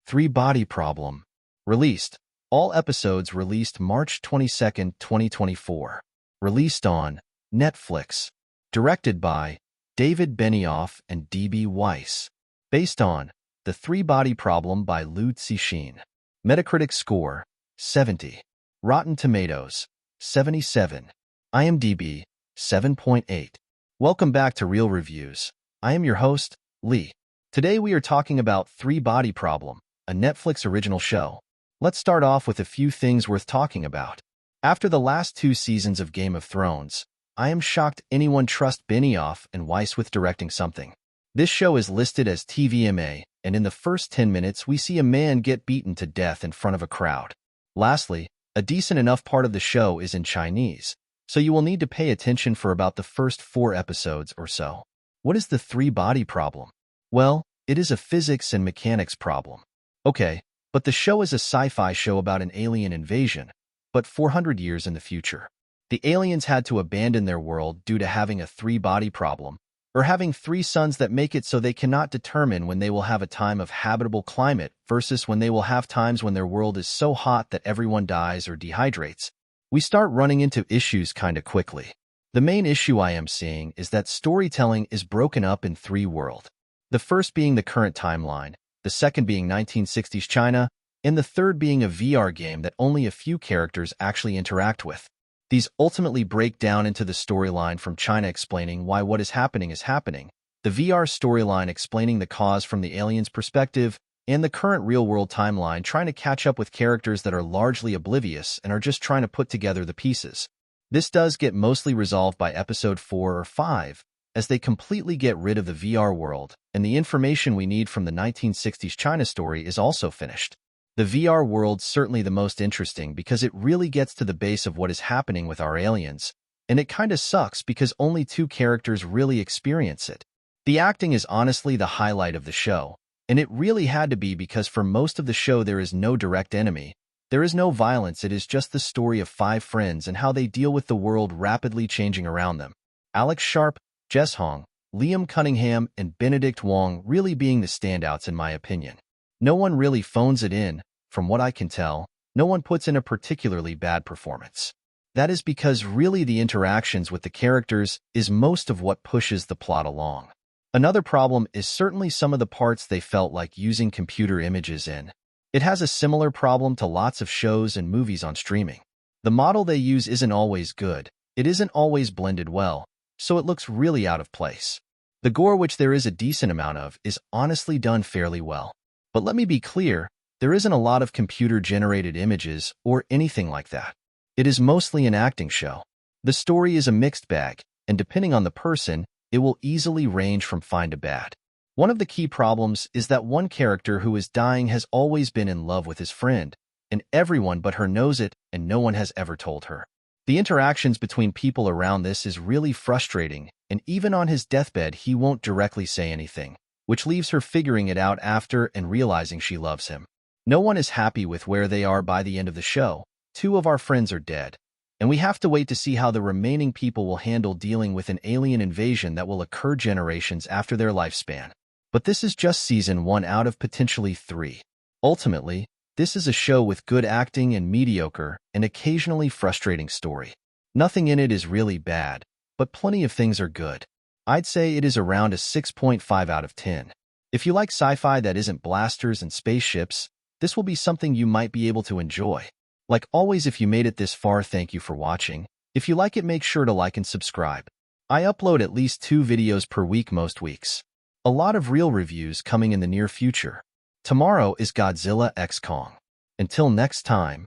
Three-body problem. Released. All episodes released March 22, 2024. Released on Netflix. Directed by David Benioff and D.B. Weiss. Based on The Three-Body Problem by Liu Cixin. Metacritic score, 70. Rotten Tomatoes, 77. IMDb, 7.8. Welcome back to Real Reviews. I am your host, Lee. Today we are talking about Three-Body Problem, a Netflix original show. Let's start off with a few things worth talking about. After the last 2 seasons of Game of Thrones, I am shocked anyone trusts Benioff and Weiss with directing something. This show is listed as TVMA, and in the first 10 minutes we see a man get beaten to death in front of a crowd. Lastly, a decent enough part of the show is in Chinese, so you will need to pay attention for about the first 4 episodes or so. What is the three-body problem? Well, it is a physics and mechanics problem. Okay, but the show is a sci-fi show about an alien invasion, but 400 years in the future. The aliens had to abandon their world due to having a three-body problem, or having 3 suns that make it so they cannot determine when they will have a time of habitable climate versus when they will have times when their world is so hot that everyone dies or dehydrates. We start running into issues kinda quickly. The main issue I am seeing is that storytelling is broken up in 3 worlds. The first being the current timeline, the second being 1960s China, and the third being a VR game that only a few characters actually interact with. These ultimately break down into the storyline from China explaining why what is happening, the VR storyline explaining the cause from the aliens' perspective, and the current real-world timeline trying to catch up with characters that are largely oblivious and are just trying to put together the pieces. This does get mostly resolved by episode 4 or 5, as they completely get rid of the VR world, and the information we need from the 1960s China story is also finished. The VR world's certainly the most interesting because it really gets to the base of what is happening with our aliens, and it kinda sucks because only 2 characters really experience it. The acting is honestly the highlight of the show, and it really had to be because for most of the show there is no direct enemy, there is no violence, it is just the story of 5 friends and how they deal with the world rapidly changing around them. Alex Sharp, Jess Hong, Liam Cunningham, and Benedict Wong really being the standouts in my opinion. No one really phones it in, from what I can tell, no one puts in a particularly bad performance. That is because really the interactions with the characters is most of what pushes the plot along. Another problem is certainly some of the parts they felt like using computer images in. It has a similar problem to lots of shows and movies on streaming. The model they use isn't always good, it isn't always blended well, so it looks really out of place. The gore, which there is a decent amount of, is honestly done fairly well. But let me be clear, there isn't a lot of computer-generated images or anything like that. It is mostly an acting show. The story is a mixed bag, and depending on the person, it will easily range from fine to bad. One of the key problems is that one character who is dying has always been in love with his friend, and everyone but her knows it, and no one has ever told her. The interactions between people around this is really frustrating, and even on his deathbed he won't directly say anything, which leaves her figuring it out after and realizing she loves him. No one is happy with where they are by the end of the show. 2 of our friends are dead, and we have to wait to see how the remaining people will handle dealing with an alien invasion that will occur generations after their lifespan. But this is just season 1 out of potentially 3. Ultimately, this is a show with good acting and mediocre and occasionally frustrating story. Nothing in it is really bad, but plenty of things are good. I'd say it is around a 6.5 out of 10. If you like sci-fi that isn't blasters and spaceships, this will be something you might be able to enjoy. Like always, if you made it this far, thank you for watching. If you like it, make sure to like and subscribe. I upload at least 2 videos per week most weeks. A lot of real reviews coming in the near future. Tomorrow is Godzilla x Kong. Until next time.